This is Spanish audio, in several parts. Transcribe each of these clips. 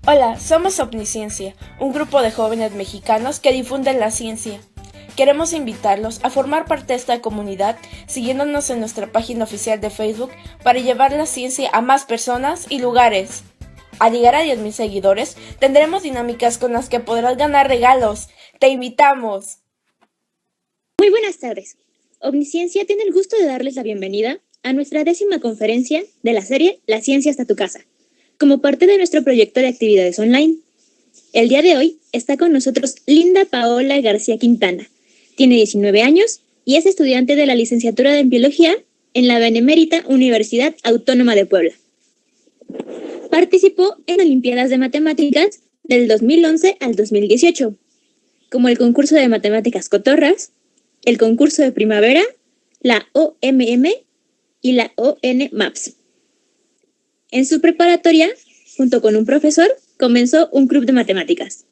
Hola, somos Omnisciencia, un grupo de jóvenes mexicanos que difunden la ciencia. Queremos invitarlos a formar parte de esta comunidad siguiéndonos en nuestra página oficial de Facebook para llevar la ciencia a más personas y lugares. Al llegar a 10,000 seguidores, tendremos dinámicas con las que podrás ganar regalos. ¡Te invitamos! Muy buenas tardes. Omnisciencia tiene el gusto de darles la bienvenida a nuestra 10ª conferencia de la serie La Ciencia hasta tu casa, como parte de nuestro proyecto de actividades online. El día de hoy está con nosotros Linda Paola García Quintana. Tiene 19 años y es estudiante de la licenciatura en Biología en la Benemérita Universidad Autónoma de Puebla. Participó en Olimpiadas de Matemáticas del 2011 al 2018, como el concurso de matemáticas cotorras, el concurso de primavera, la OMM y la ON Maps. En su preparatoria, junto con un profesor, comenzó un club de matemáticas.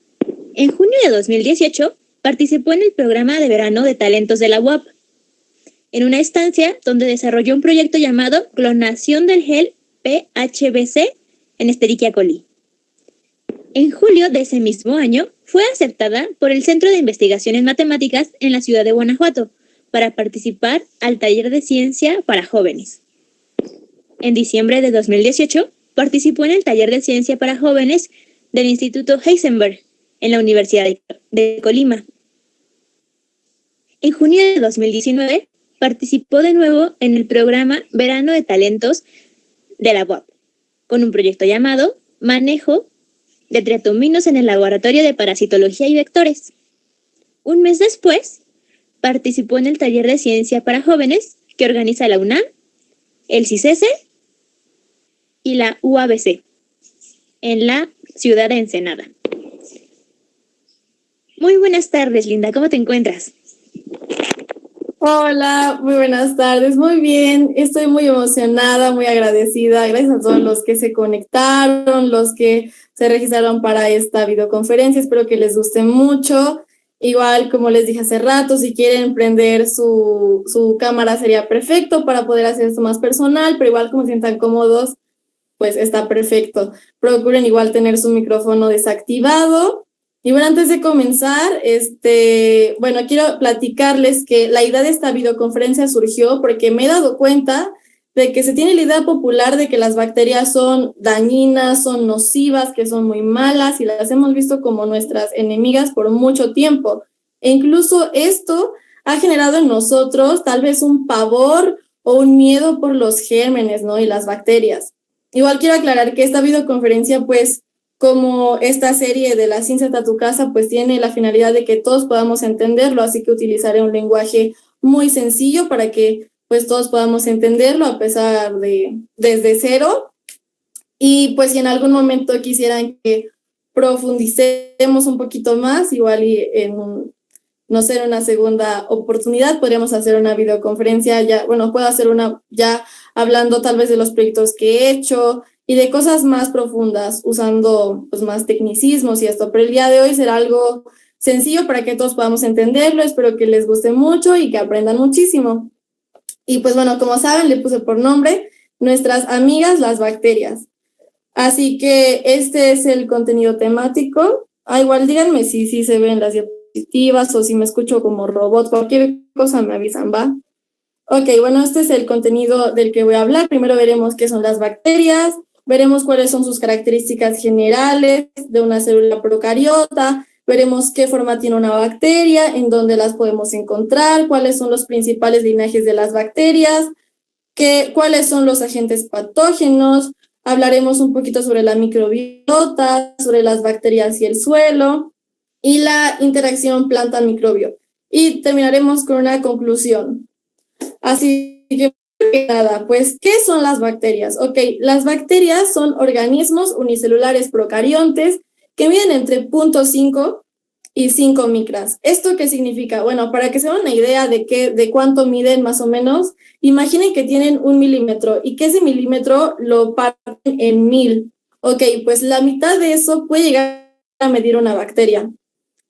En junio de 2018, participó en el programa de verano de talentos de la UAP, en una estancia donde desarrolló un proyecto llamado Clonación del gel PHBC en Escherichia coli. En julio de ese mismo año, fue aceptada por el Centro de Investigaciones Matemáticas en la ciudad de Guanajuato para participar al taller de ciencia para jóvenes. En diciembre de 2018, participó en el taller de ciencia para jóvenes del Instituto Heisenberg en la Universidad de Colima. En junio de 2019, participó de nuevo en el programa Verano de Talentos de la UAP, con un proyecto llamado Manejo de triatominos en el Laboratorio de Parasitología y Vectores. Un mes después, participó en el taller de ciencia para jóvenes que organiza la UNAM, el CICESE y la UABC, en la ciudad de Ensenada. Muy buenas tardes, Linda, ¿cómo te encuentras? Hola, muy buenas tardes, muy bien, estoy muy emocionada, muy agradecida, gracias a todos los que se conectaron, los que se registraron para esta videoconferencia, espero que les guste mucho. Igual, como les dije hace rato, si quieren prender su cámara sería perfecto para poder hacer esto más personal, pero igual como se sientan cómodos, pues está perfecto. Procuren igual tener su micrófono desactivado. Y bueno, antes de comenzar, bueno, quiero platicarles que la idea de esta videoconferencia surgió porque me he dado cuenta de que se tiene la idea popular de que las bacterias son dañinas, son nocivas, que son muy malas y las hemos visto como nuestras enemigas por mucho tiempo. E incluso esto ha generado en nosotros tal vez un pavor o un miedo por los gérmenes, ¿no? Y las bacterias. Igual quiero aclarar que esta videoconferencia, pues, como esta serie de La Ciencia hasta tu casa, pues tiene la finalidad de que todos podamos entenderlo, así que utilizaré un lenguaje muy sencillo para que pues todos podamos entenderlo a pesar de desde cero. Y pues si en algún momento quisieran que profundicemos un poquito más, igual y no sé, en una segunda oportunidad podríamos hacer una videoconferencia, puedo hacer una ya hablando tal vez de los proyectos que he hecho y de cosas más profundas, usando pues más tecnicismos y esto, pero el día de hoy será algo sencillo para que todos podamos entenderlo, espero que les guste mucho y que aprendan muchísimo. Y pues bueno, como saben, le puse por nombre nuestras amigas las bacterias. Así que este es el contenido temático. Igual díganme si se ven las diapositivas o si me escucho como robot, cualquier cosa me avisan, ¿va? Ok, bueno, este es el contenido del que voy a hablar. Primero veremos qué son las bacterias, veremos cuáles son sus características generales de una célula procariota, veremos qué forma tiene una bacteria, en dónde las podemos encontrar, cuáles son los principales linajes de las bacterias, cuáles son los agentes patógenos, hablaremos un poquito sobre la microbiota, sobre las bacterias y el suelo, y la interacción planta-microbio. Y terminaremos con una conclusión. Así que nada, pues, ¿qué son las bacterias? Ok, las bacterias son organismos unicelulares procariontes que miden entre 0.5 y 5 micras. ¿Esto qué significa? Bueno, para que se den una idea de cuánto miden más o menos, imaginen que tienen 1 milímetro y que ese milímetro lo parten en 1000. Ok, pues la mitad de eso puede llegar a medir una bacteria.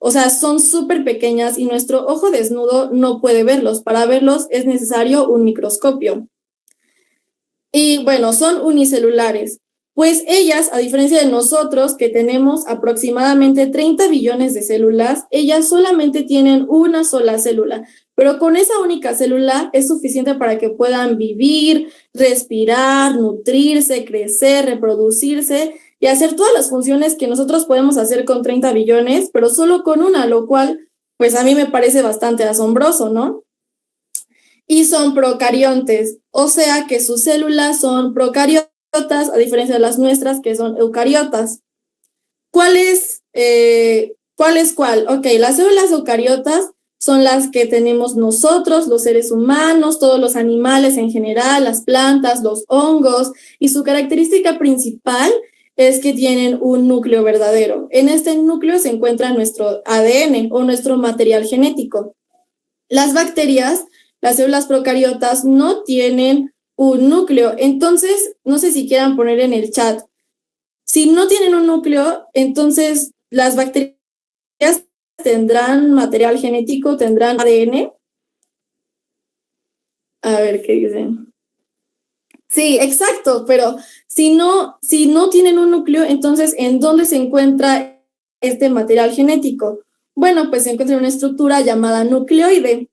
O sea, son súper pequeñas y nuestro ojo desnudo no puede verlos. Para verlos es necesario un microscopio. Y bueno, son unicelulares. Pues ellas, a diferencia de nosotros, que tenemos aproximadamente 30 billones de células, ellas solamente tienen una sola célula, pero con esa única célula es suficiente para que puedan vivir, respirar, nutrirse, crecer, reproducirse y hacer todas las funciones que nosotros podemos hacer con 30 billones, pero solo con una, lo cual, pues a mí me parece bastante asombroso, ¿no? Y son procariontes, o sea que sus células son procariotas, a diferencia de las nuestras, que son eucariotas. ¿Cuál es cuál? Ok, las células eucariotas son las que tenemos nosotros, los seres humanos, todos los animales en general, las plantas, los hongos, y su característica principal es que tienen un núcleo verdadero. En este núcleo se encuentra nuestro ADN o nuestro material genético. Las bacterias, las células procariotas, no tienen un núcleo. Entonces, no sé si quieran poner en el chat. Si no tienen un núcleo, entonces las bacterias tendrán material genético, tendrán ADN. A ver qué dicen. Sí, exacto, pero si no tienen un núcleo, entonces, ¿en dónde se encuentra este material genético? Bueno, pues se encuentra en una estructura llamada nucleoide,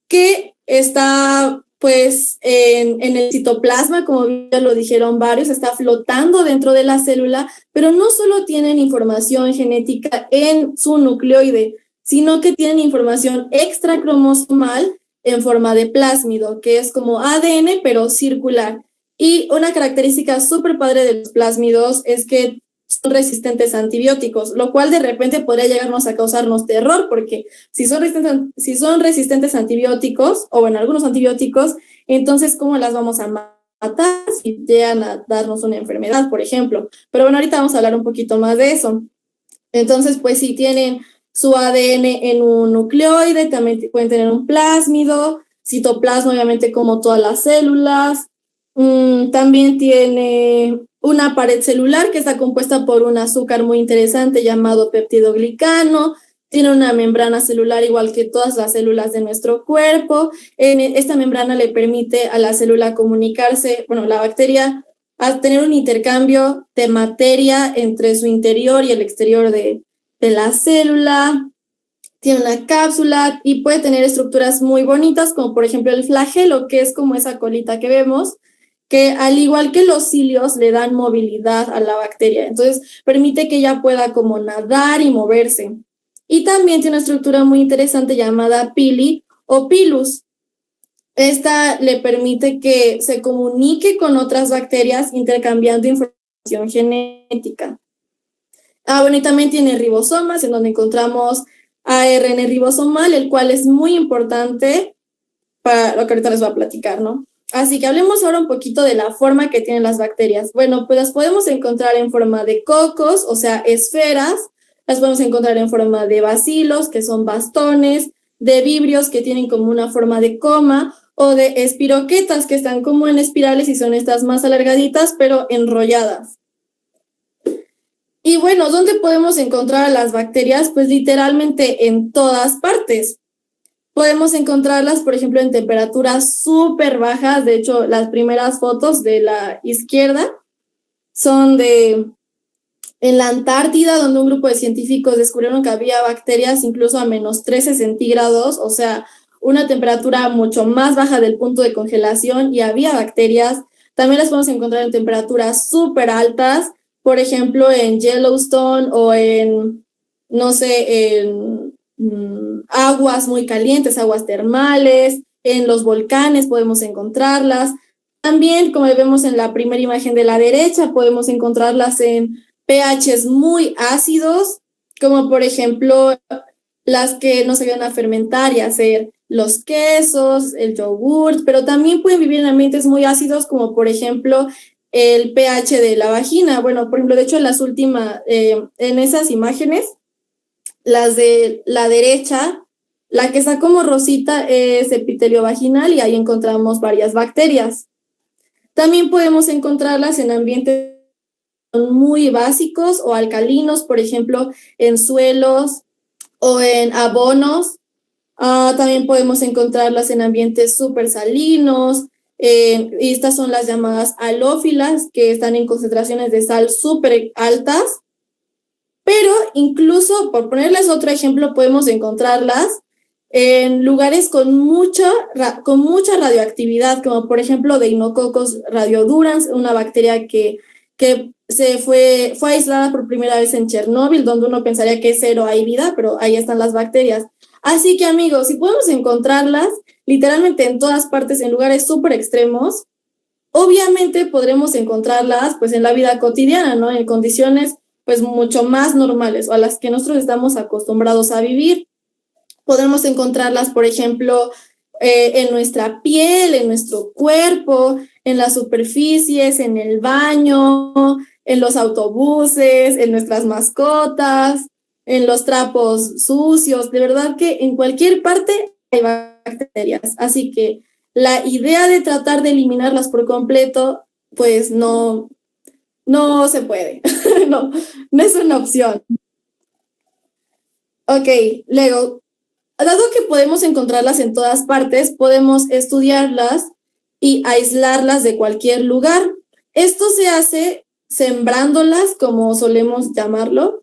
que está pues en el citoplasma, como ya lo dijeron varios, está flotando dentro de la célula, pero no solo tienen información genética en su nucleoide, sino que tienen información extracromosomal en forma de plásmido, que es como ADN, pero circular. Y una característica súper padre de los plásmidos es que son resistentes a antibióticos, lo cual de repente podría llegarnos a causarnos terror, porque si son resistentes a antibióticos, o bueno, algunos antibióticos, entonces ¿cómo las vamos a matar si llegan a darnos una enfermedad, por ejemplo? Pero bueno, ahorita vamos a hablar un poquito más de eso. Entonces, pues si tienen su ADN en un nucleoide, también pueden tener un plásmido, citoplasma, obviamente, como todas las células. También tiene una pared celular que está compuesta por un azúcar muy interesante llamado peptidoglicano. Tiene una membrana celular igual que todas las células de nuestro cuerpo. Esta membrana le permite a la célula comunicarse, bueno, la bacteria, a tener un intercambio de materia entre su interior y el exterior de la célula. Tiene una cápsula y puede tener estructuras muy bonitas, como por ejemplo el flagelo, que es como esa colita que vemos, que al igual que los cilios le dan movilidad a la bacteria. Entonces permite que ella pueda como nadar y moverse. Y también tiene una estructura muy interesante llamada pili o pilus. Esta le permite que se comunique con otras bacterias intercambiando información genética. Bueno, y también tiene ribosomas, en donde encontramos ARN ribosomal, el cual es muy importante para lo que ahorita les voy a platicar, ¿no? Así que hablemos ahora un poquito de la forma que tienen las bacterias. Bueno, pues las podemos encontrar en forma de cocos, o sea, esferas. Las podemos encontrar en forma de bacilos, que son bastones, de vibrios, que tienen como una forma de coma, o de espiroquetas, que están como en espirales y son estas más alargaditas, pero enrolladas. Y bueno, ¿dónde podemos encontrar a las bacterias? Pues literalmente en todas partes. Podemos encontrarlas, por ejemplo, en temperaturas súper bajas. De hecho, las primeras fotos de la izquierda son en la Antártida, donde un grupo de científicos descubrieron que había bacterias incluso a menos 13 centígrados, o sea, una temperatura mucho más baja del punto de congelación, y había bacterias. También las podemos encontrar en temperaturas súper altas, por ejemplo, en Yellowstone o en, no sé, en aguas muy calientes, aguas termales, en los volcanes podemos encontrarlas. También, como vemos en la primera imagen de la derecha, podemos encontrarlas en pHs muy ácidos, como por ejemplo las que nos ayudan a fermentar y a hacer los quesos, el yogurt, pero también pueden vivir en ambientes muy ácidos, como por ejemplo el pH de la vagina. Bueno, por ejemplo, de hecho, en las últimas, en esas imágenes, las de la derecha, la que está como rosita es epitelio vaginal y ahí encontramos varias bacterias. También podemos encontrarlas en ambientes muy básicos o alcalinos, por ejemplo, en suelos o en abonos. También podemos encontrarlas en ambientes súper salinos, y estas son las llamadas halófilas, que están en concentraciones de sal súper altas, pero incluso, por ponerles otro ejemplo, podemos encontrarlas en lugares con mucha radioactividad, como por ejemplo Deinococcus radiodurans, una bacteria que fue aislada por primera vez en Chernóbil, donde uno pensaría que cero hay vida, pero ahí están las bacterias. Así que, amigos, si podemos encontrarlas literalmente en todas partes, en lugares súper extremos, obviamente podremos encontrarlas pues en la vida cotidiana, ¿no? En condiciones pues mucho más normales o a las que nosotros estamos acostumbrados a vivir. Podemos encontrarlas, por ejemplo, en nuestra piel, en nuestro cuerpo, en las superficies, en el baño, en los autobuses, en nuestras mascotas, en los trapos sucios. De verdad que en cualquier parte hay bacterias. Así que la idea de tratar de eliminarlas por completo, pues no se puede. no es una opción. Ok, luego, dado que podemos encontrarlas en todas partes, podemos estudiarlas y aislarlas de cualquier lugar. Esto se hace sembrándolas, como solemos llamarlo.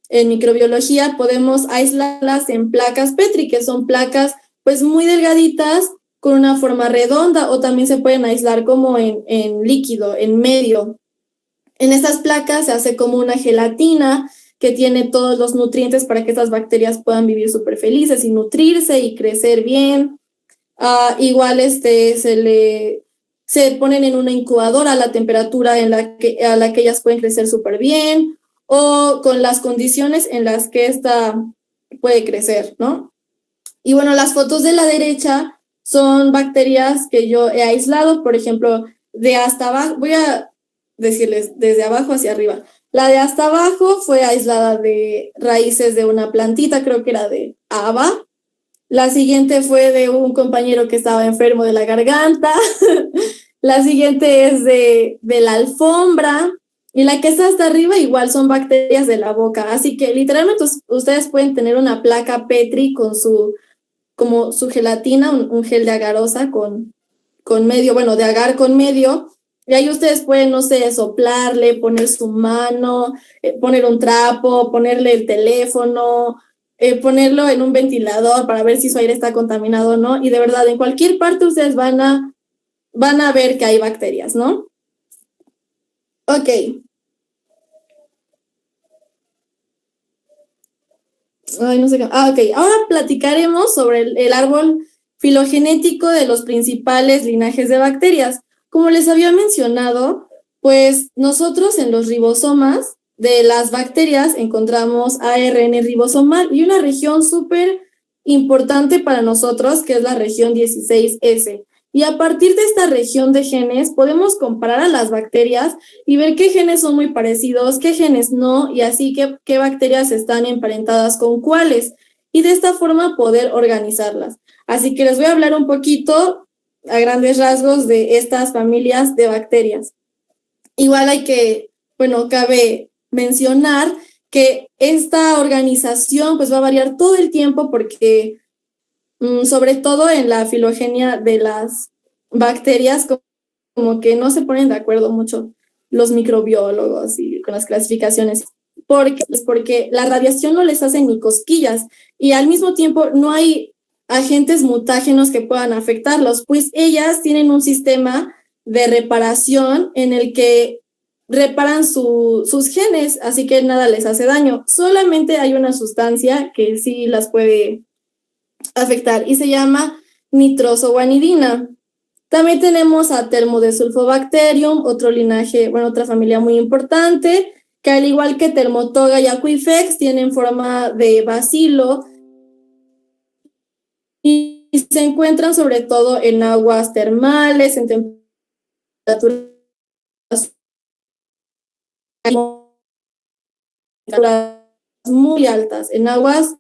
En microbiología podemos aislarlas en placas Petri, que son placas pues muy delgaditas con una forma redonda, o también se pueden aislar como en líquido, en medio. En estas placas se hace como una gelatina que tiene todos los nutrientes para que estas bacterias puedan vivir súper felices y nutrirse y crecer bien. Igual se ponen en una incubadora a la temperatura a la que ellas pueden crecer súper bien, o con las condiciones en las que esta puede crecer, ¿no? Y bueno, las fotos de la derecha son bacterias que yo he aislado, por ejemplo, de hasta abajo, voy a decirles desde abajo hacia arriba. La de hasta abajo fue aislada de raíces de una plantita, creo que era de haba. La siguiente fue de un compañero que estaba enfermo de la garganta. La siguiente es de la alfombra. Y la que está hasta arriba igual son bacterias de la boca. Así que literalmente ustedes pueden tener una placa Petri con su gelatina, un gel de agarosa con medio, bueno, de agar con medio. Y ahí ustedes pueden, no sé, soplarle, poner su mano, poner un trapo, ponerle el teléfono, ponerlo en un ventilador para ver si su aire está contaminado o no. Y de verdad, en cualquier parte ustedes van a ver que hay bacterias, ¿no? Ok. Ay, no sé qué. Ok. Ahora platicaremos sobre el árbol filogenético de los principales linajes de bacterias. Como les había mencionado, pues nosotros en los ribosomas de las bacterias encontramos ARN ribosomal y una región súper importante para nosotros, que es la región 16S. Y a partir de esta región de genes podemos comparar a las bacterias y ver qué genes son muy parecidos, qué genes no, y así qué bacterias están emparentadas con cuáles, y de esta forma poder organizarlas. Así que les voy a hablar un poquito a grandes rasgos de estas familias de bacterias. Igual cabe mencionar que esta organización pues va a variar todo el tiempo porque sobre todo en la filogenia de las bacterias como que no se ponen de acuerdo mucho los microbiólogos y con las clasificaciones, porque la radiación no les hace ni cosquillas y al mismo tiempo no hay agentes mutágenos que puedan afectarlos, pues ellas tienen un sistema de reparación en el que reparan sus genes, así que nada les hace daño. Solamente hay una sustancia que sí las puede afectar y se llama nitrosoguanidina. También tenemos a Thermodesulfobacterium, otro linaje, otra familia muy importante, que al igual que Thermotoga y Aquifex tienen forma de bacilo y se encuentran sobre todo en aguas termales, en temperaturas muy altas, en aguas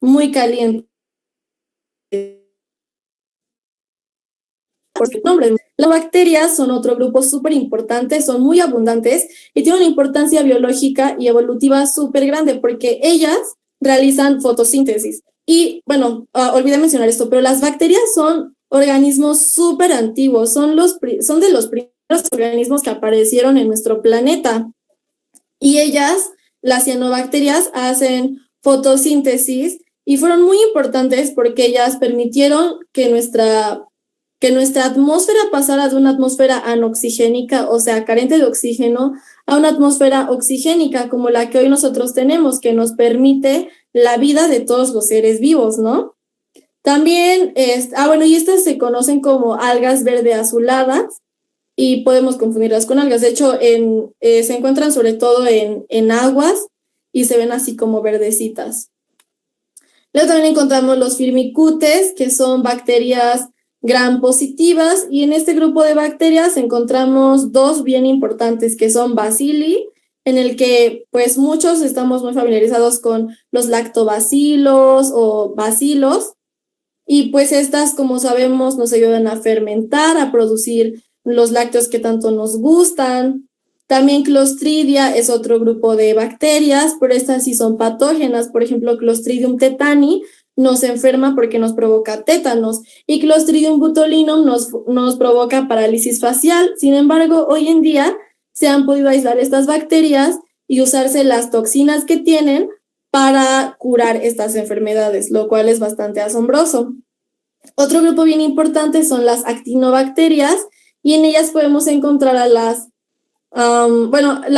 muy calientes. Porque nombre, las bacterias son otro grupo súper importante, son muy abundantes y tienen una importancia biológica y evolutiva súper grande porque ellas realizan fotosíntesis. Y olvidé mencionar esto, pero las bacterias son organismos súper antiguos, son de los primeros organismos que aparecieron en nuestro planeta. Y ellas, las cianobacterias, hacen fotosíntesis y fueron muy importantes porque ellas permitieron que nuestra atmósfera pasara de una atmósfera anoxigénica, o sea, carente de oxígeno, a una atmósfera oxigénica como la que hoy nosotros tenemos, que nos permite la vida de todos los seres vivos, ¿no? También, y estas se conocen como algas verde azuladas y podemos confundirlas con algas. De hecho, se encuentran sobre todo en aguas y se ven así como verdecitas. Luego también encontramos los firmicutes, que son bacterias gram positivas, y en este grupo de bacterias encontramos dos bien importantes, que son bacilli, en el que pues muchos estamos muy familiarizados con los lactobacilos o bacilos, y pues estas, como sabemos, nos ayudan a fermentar, a producir los lácteos que tanto nos gustan. También Clostridia es otro grupo de bacterias, pero estas sí son patógenas. Por ejemplo, Clostridium tetani nos enferma porque nos provoca tétanos, y Clostridium botulinum nos provoca parálisis facial. Sin embargo, hoy en día se han podido aislar estas bacterias y usarse las toxinas que tienen para curar estas enfermedades, lo cual es bastante asombroso. Otro grupo bien importante son las actinobacterias, y en ellas podemos encontrar a la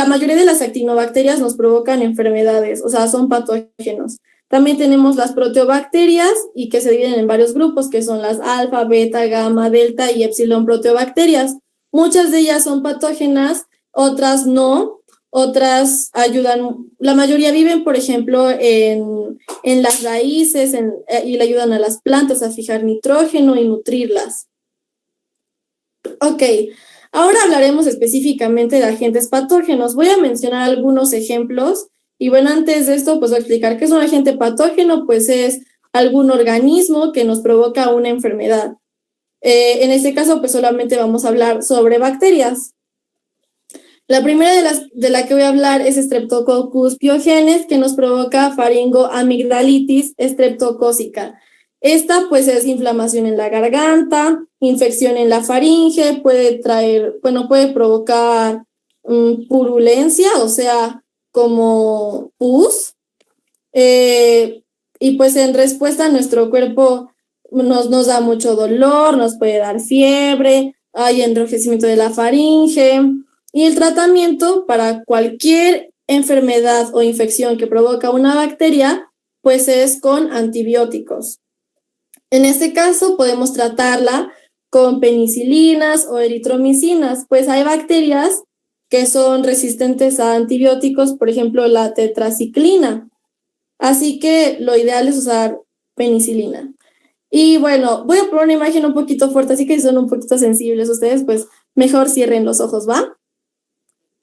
mayoría de las actinobacterias nos provocan enfermedades, o sea, son patógenos. También tenemos las proteobacterias, y que se dividen en varios grupos, que son las alfa, beta, gamma, delta y epsilon proteobacterias. Muchas de ellas son patógenas, otras no, otras ayudan, la mayoría viven, por ejemplo, en las raíces y le ayudan a las plantas a fijar nitrógeno y nutrirlas. Ok, ahora hablaremos específicamente de agentes patógenos. Voy a mencionar algunos ejemplos. Y bueno, antes de esto, pues voy a explicar qué es un agente patógeno. Pues es algún organismo que nos provoca una enfermedad. En este caso, pues solamente vamos a hablar sobre bacterias. La primera de la que voy a hablar es Streptococcus pyogenes, que nos provoca faringoamigdalitis streptocócica. Esta pues es inflamación en la garganta, infección en la faringe, puede provocar purulencia, o sea, como pus, y pues en respuesta nuestro cuerpo nos da mucho dolor, nos puede dar fiebre, hay enrojecimiento de la faringe, y el tratamiento para cualquier enfermedad o infección que provoca una bacteria pues es con antibióticos. En este caso podemos tratarla con penicilinas o eritromicinas, pues hay bacterias que son resistentes a antibióticos, por ejemplo la tetraciclina. Así que lo ideal es usar penicilina. Y bueno, voy a poner una imagen un poquito fuerte, así que si son un poquito sensibles ustedes, pues mejor cierren los ojos, ¿va?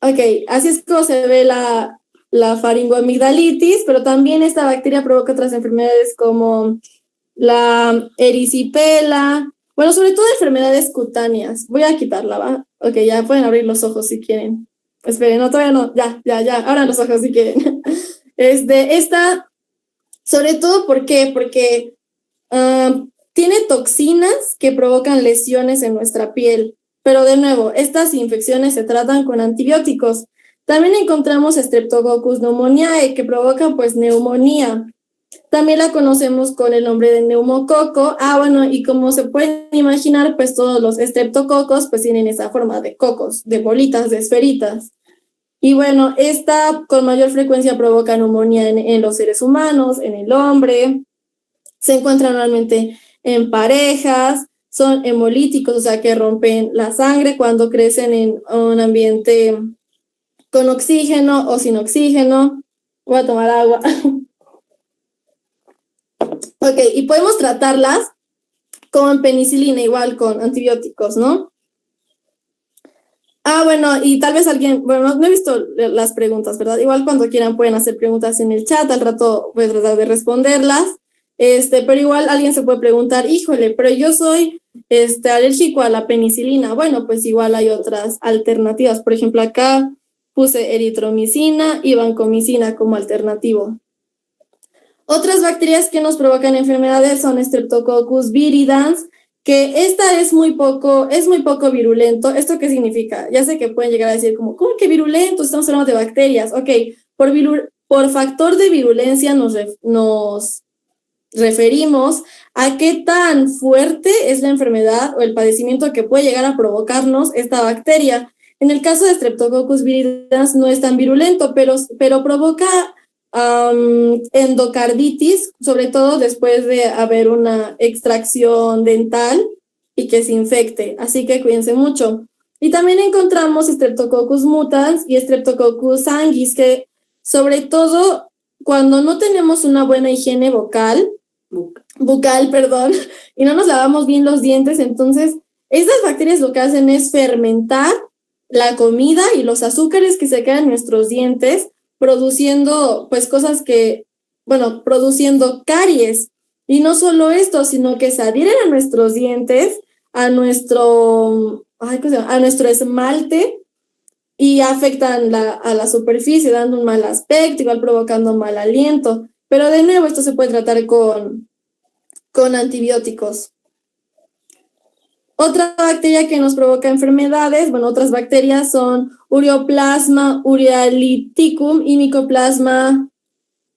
Ok, así es como se ve la faringoamigdalitis, pero también esta bacteria provoca otras enfermedades como la erisipela, bueno, sobre todo enfermedades cutáneas. Voy a quitarla, ¿va? Ok, ya pueden abrir los ojos si quieren. Esperen, no, todavía no, ya, abran los ojos si quieren. Esta, sobre todo, ¿por qué? Porque tiene toxinas que provocan lesiones en nuestra piel. Pero de nuevo, estas infecciones se tratan con antibióticos. También encontramos Streptococcus pneumoniae, que provoca pues neumonía. También la conocemos con el nombre de neumococo. Y como se pueden imaginar, pues todos los estreptococos pues tienen esa forma de cocos, de bolitas, de esferitas. Y bueno, esta con mayor frecuencia provoca neumonía en los seres humanos, en el hombre. Se encuentra normalmente en parejas. Son hemolíticos, o sea que rompen la sangre cuando crecen en un ambiente con oxígeno o sin oxígeno. Voy a tomar agua. Ok, y podemos tratarlas con penicilina, igual con antibióticos, ¿no? Y tal vez alguien, bueno, no he visto las preguntas, ¿verdad? Igual cuando quieran pueden hacer preguntas en el chat, al rato voy a tratar de responderlas. Pero igual alguien se puede preguntar, híjole, pero yo soy alérgico a la penicilina. Bueno, pues igual hay otras alternativas. Por ejemplo, acá puse eritromicina y vancomicina como alternativo. Otras bacterias que nos provocan enfermedades son Streptococcus viridans, que esta es muy poco virulento. ¿Esto qué significa? Ya sé que pueden llegar a decir como, ¿cómo que virulento? Estamos hablando de bacterias. Ok, por factor de virulencia nos referimos a qué tan fuerte es la enfermedad o el padecimiento que puede llegar a provocarnos esta bacteria. En el caso de Streptococcus viridans no es tan virulento, pero provoca endocarditis, sobre todo después de haber una extracción dental y que se infecte. Así que cuídense mucho. Y también encontramos Streptococcus mutans y Streptococcus sanguis, que sobre todo cuando no tenemos una buena higiene bucal, y no nos lavamos bien los dientes, entonces estas bacterias lo que hacen es fermentar la comida y los azúcares que se quedan en nuestros dientes, produciendo pues cosas produciendo caries. Y no solo esto, sino que se adhieren a nuestros dientes, a nuestro esmalte, y afectan a la superficie, dando un mal aspecto, igual provocando mal aliento. Pero de nuevo, esto se puede tratar con antibióticos. Otra bacteria que nos provoca enfermedades, otras bacterias son Ureaplasma urealyticum y Mycoplasma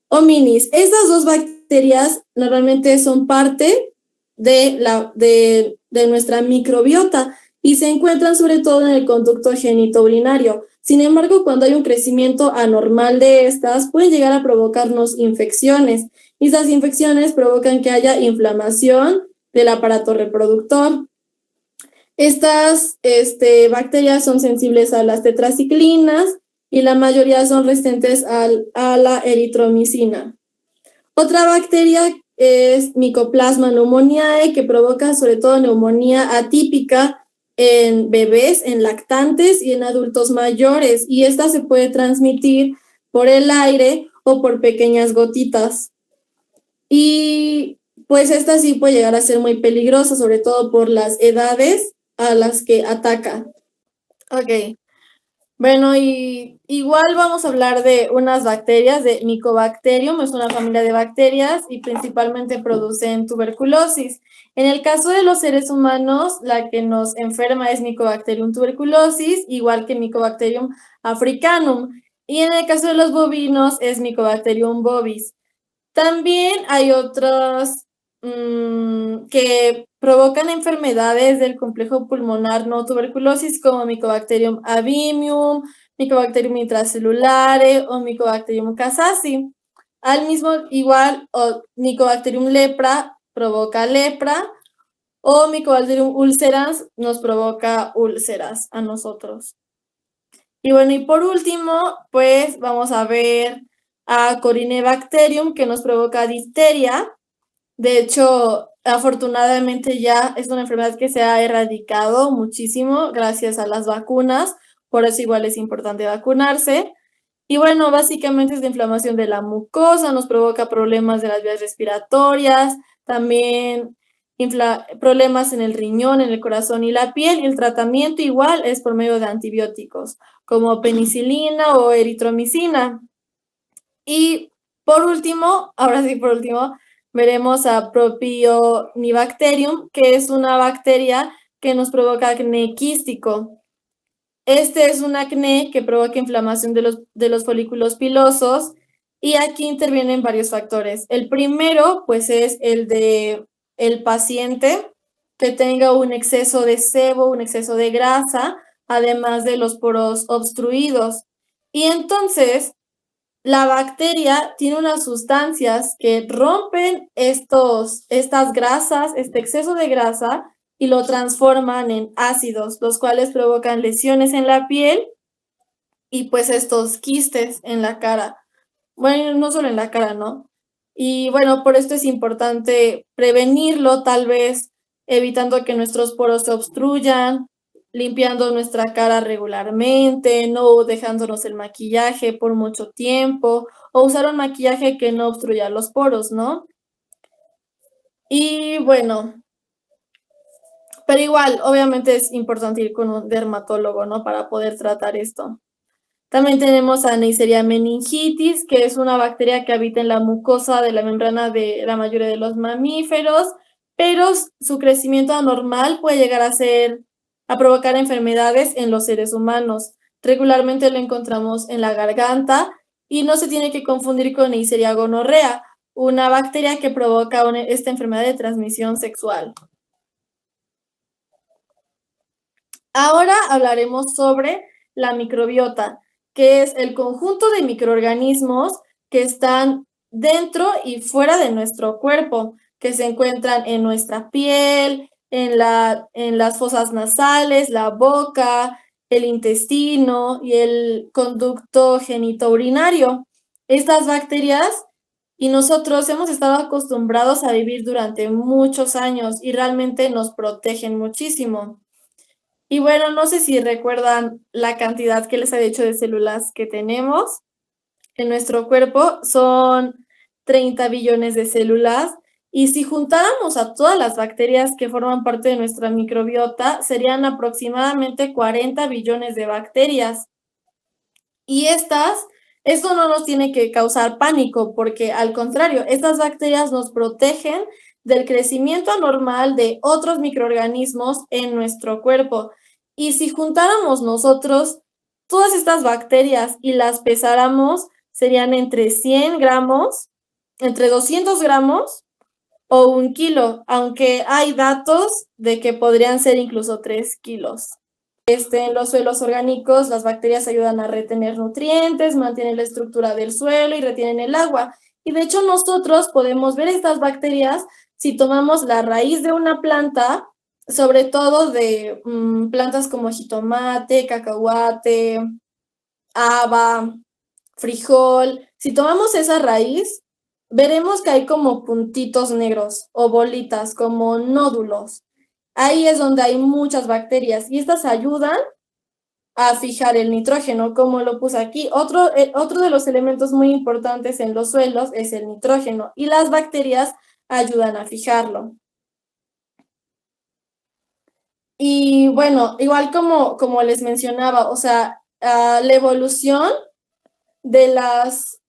hominis. Estas dos bacterias normalmente son parte de nuestra microbiota y se encuentran sobre todo en el conducto genitourinario. Sin embargo, cuando hay un crecimiento anormal de estas, pueden llegar a provocarnos infecciones. Y esas infecciones provocan que haya inflamación del aparato reproductor. Estas bacterias son sensibles a las tetraciclinas y la mayoría son resistentes a la eritromicina. Otra bacteria es Mycoplasma pneumoniae, que provoca sobre todo neumonía atípica en bebés, en lactantes y en adultos mayores, y esta se puede transmitir por el aire o por pequeñas gotitas. Y pues esta sí puede llegar a ser muy peligrosa, sobre todo por las edades a las que ataca. Ok. Bueno, y igual vamos a hablar de unas bacterias, de Mycobacterium, es una familia de bacterias y principalmente producen tuberculosis. En el caso de los seres humanos, la que nos enferma es Mycobacterium tuberculosis, igual que Mycobacterium africanum. Y en el caso de los bovinos es Mycobacterium bovis. También hay otros que provocan enfermedades del complejo pulmonar no tuberculosis, como Mycobacterium avium, Mycobacterium intracelulare o Mycobacterium casasi. Mycobacterium lepra provoca lepra, o Mycobacterium ulcerans nos provoca úlceras a nosotros. Y bueno, y por último, pues vamos a ver a Corynebacterium, que nos provoca difteria. De hecho, afortunadamente ya es una enfermedad que se ha erradicado muchísimo gracias a las vacunas, por eso igual es importante vacunarse. Y bueno, básicamente es la inflamación de la mucosa, nos provoca problemas de las vías respiratorias, también problemas en el riñón, en el corazón y la piel, y el tratamiento igual es por medio de antibióticos, como penicilina o eritromicina. Y por último, veremos a Propionibacterium, que es una bacteria que nos provoca acné quístico. Este es un acné que provoca inflamación de los folículos pilosos, y aquí intervienen varios factores. El primero, pues, es el de el paciente que tenga un exceso de sebo, un exceso de grasa, además de los poros obstruidos. Y entonces, la bacteria tiene unas sustancias que rompen estas grasas, este exceso de grasa, y lo transforman en ácidos, los cuales provocan lesiones en la piel y pues estos quistes en la cara. Bueno, no solo en la cara, ¿no? Y bueno, por esto es importante prevenirlo, tal vez evitando que nuestros poros se obstruyan, limpiando nuestra cara regularmente, no dejándonos el maquillaje por mucho tiempo, o usar un maquillaje que no obstruya los poros, ¿no? Y bueno, pero igual, obviamente es importante ir con un dermatólogo, ¿no? Para poder tratar esto. También tenemos a Neisseria meningitis, que es una bacteria que habita en la mucosa de la membrana de la mayoría de los mamíferos, pero su crecimiento anormal puede llegar a provocar enfermedades en los seres humanos. Regularmente lo encontramos en la garganta y no se tiene que confundir con Neisseria gonorrea, una bacteria que provoca esta enfermedad de transmisión sexual. Ahora hablaremos sobre la microbiota, que es el conjunto de microorganismos que están dentro y fuera de nuestro cuerpo, que se encuentran en nuestra piel, en las fosas nasales, la boca, el intestino y el conducto genitourinario. Estas bacterias y nosotros hemos estado acostumbrados a vivir durante muchos años y realmente nos protegen muchísimo. Y bueno, no sé si recuerdan la cantidad que les había dicho de células que tenemos en nuestro cuerpo. Son 30 billones de células. Y si juntáramos a todas las bacterias que forman parte de nuestra microbiota, serían aproximadamente 40 billones de bacterias. Y esto no nos tiene que causar pánico, porque al contrario, estas bacterias nos protegen del crecimiento anormal de otros microorganismos en nuestro cuerpo. Y si juntáramos nosotros todas estas bacterias y las pesáramos, serían entre 100 gramos, entre 200 gramos o 1 kilo, aunque hay datos de que podrían ser incluso 3 kilos. En los suelos orgánicos, las bacterias ayudan a retener nutrientes, mantienen la estructura del suelo y retienen el agua. Y de hecho nosotros podemos ver estas bacterias si tomamos la raíz de una planta, sobre todo de plantas como jitomate, cacahuate, haba, frijol. Si tomamos esa raíz, veremos que hay como puntitos negros o bolitas, como nódulos. Ahí es donde hay muchas bacterias y estas ayudan a fijar el nitrógeno, como lo puse aquí. Otro de los elementos muy importantes en los suelos es el nitrógeno y las bacterias ayudan a fijarlo. Y bueno, igual como les mencionaba, o sea, la evolución de las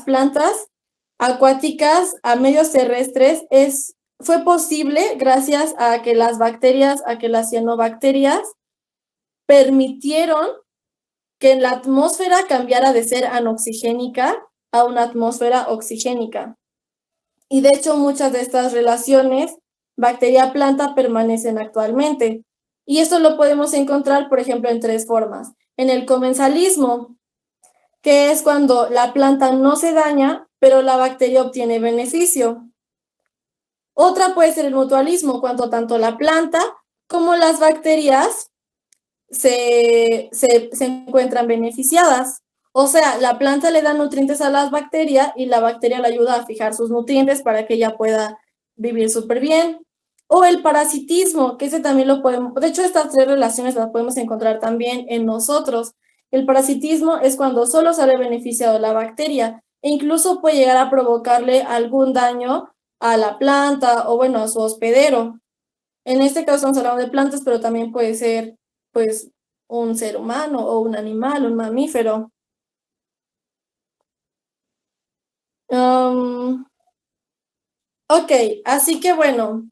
plantas acuáticas a medios terrestres fue posible gracias a que las cianobacterias permitieron que la atmósfera cambiara de ser anoxigénica a una atmósfera oxigénica. Y de hecho, muchas de estas relaciones bacteria-planta permanecen actualmente. Y esto lo podemos encontrar, por ejemplo, en 3 formas. En el comensalismo, que es cuando la planta no se daña, pero la bacteria obtiene beneficio. Otra puede ser el mutualismo, cuando tanto la planta como las bacterias se encuentran beneficiadas. O sea, la planta le da nutrientes a la bacteria y la bacteria le ayuda a fijar sus nutrientes para que ella pueda vivir súper bien. O el parasitismo, que ese también lo podemos, de hecho estas 3 relaciones las podemos encontrar también en nosotros. El parasitismo es cuando solo sale beneficiado la bacteria e incluso puede llegar a provocarle algún daño a la planta o bueno, a su hospedero. En este caso estamos hablando de plantas, pero también puede ser pues un ser humano o un animal, un mamífero. Ok, así que bueno,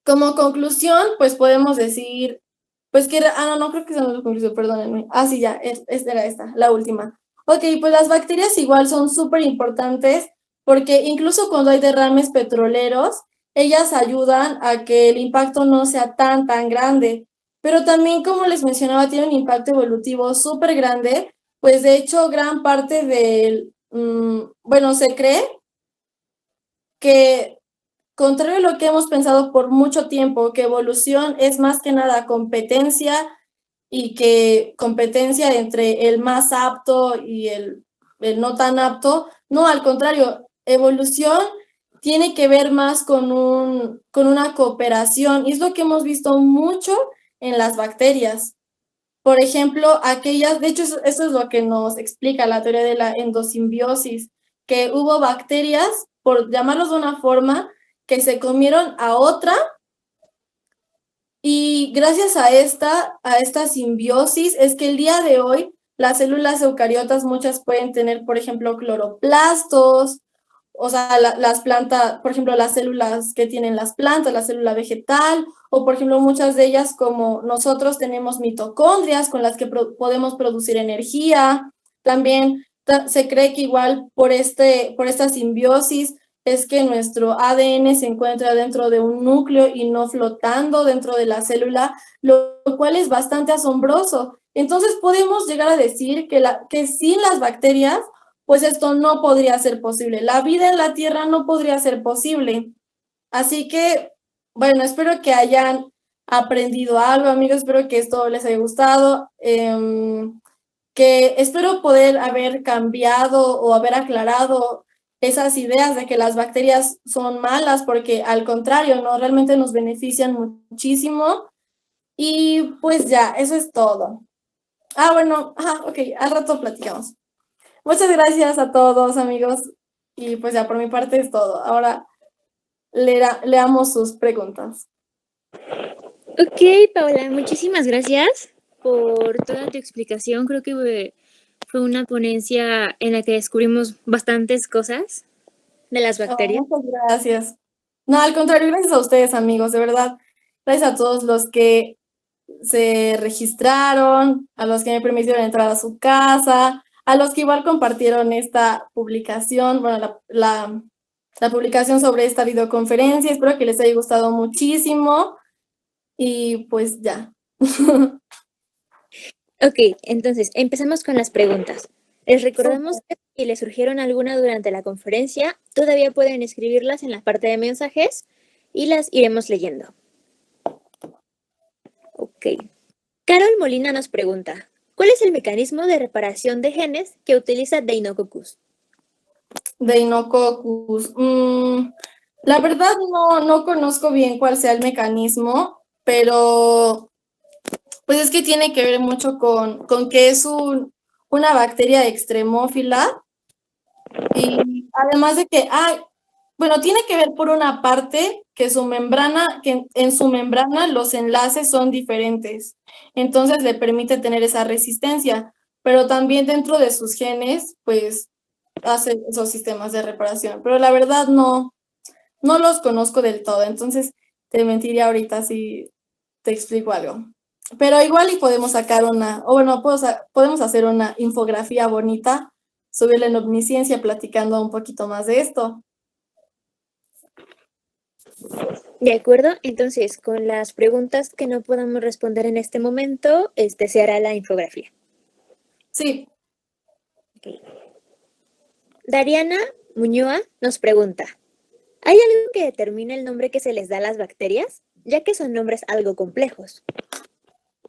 como conclusión, pues podemos decir, pues que, no creo que sea la conclusión, perdónenme. Sí, ya, era esta, la última. Ok, pues las bacterias igual son súper importantes porque incluso cuando hay derrames petroleros, ellas ayudan a que el impacto no sea tan grande. Pero también, como les mencionaba, tiene un impacto evolutivo súper grande, pues de hecho gran parte del, bueno, se cree que, contrario a lo que hemos pensado por mucho tiempo, que evolución es más que nada competencia y que competencia entre el más apto y el no tan apto, no, al contrario, evolución tiene que ver más con una cooperación y es lo que hemos visto mucho en las bacterias. Por ejemplo, de hecho, eso es lo que nos explica la teoría de la endosimbiosis, que hubo bacterias, por llamarlos de una forma, que se comieron a otra y gracias a esta simbiosis es que el día de hoy las células eucariotas muchas pueden tener, por ejemplo, cloroplastos o sea, las plantas, por ejemplo, las células que tienen las plantas, la célula vegetal, o por ejemplo, muchas de ellas, como nosotros tenemos mitocondrias con las que podemos producir energía. También se cree que igual por esta simbiosis es que nuestro ADN se encuentra dentro de un núcleo y no flotando dentro de la célula, lo cual es bastante asombroso. Entonces podemos llegar a decir que sin las bacterias, pues esto no podría ser posible. La vida en la Tierra no podría ser posible. Así que, bueno, espero que hayan aprendido algo, amigos. Espero que esto les haya gustado. Que espero poder haber cambiado o haber aclarado esas ideas de que las bacterias son malas, porque al contrario, ¿no? Realmente nos benefician muchísimo. Y pues ya, eso es todo. Bueno, ok, al rato platicamos. Muchas gracias a todos, amigos. Y pues ya por mi parte es todo. Ahora leamos sus preguntas. Ok, Paola, muchísimas gracias por toda tu explicación. Creo que fue una ponencia en la que descubrimos bastantes cosas de las bacterias. Muchas gracias. No, al contrario, gracias a ustedes, amigos, de verdad. Gracias a todos los que se registraron, a los que me permitieron entrar a su casa, a los que igual compartieron esta publicación, bueno, la publicación sobre esta videoconferencia. Espero que les haya gustado muchísimo y pues ya. Ok, entonces empezamos con las preguntas. Les recordamos que si les surgieron alguna durante la conferencia, todavía pueden escribirlas en la parte de mensajes y las iremos leyendo. Ok. Carol Molina nos pregunta, ¿cuál es el mecanismo de reparación de genes que utiliza Deinococcus? Deinococcus. La verdad no conozco bien cuál sea el mecanismo, pero pues es que tiene que ver mucho con que es una bacteria extremófila, y además de que bueno, tiene que ver por una parte que que en su membrana los enlaces son diferentes, entonces le permite tener esa resistencia, pero también dentro de sus genes, pues hace esos sistemas de reparación, pero la verdad no los conozco del todo, entonces te mentiría ahorita si te explico algo. Pero igual y podemos sacar podemos hacer una infografía bonita, subirla en Omnisciencia platicando un poquito más de esto. De acuerdo, entonces con las preguntas que no podamos responder en este momento, se hará la infografía. Sí. Okay. Dariana Muñoa nos pregunta, ¿hay algo que determine el nombre que se les da a las bacterias, ya que son nombres algo complejos?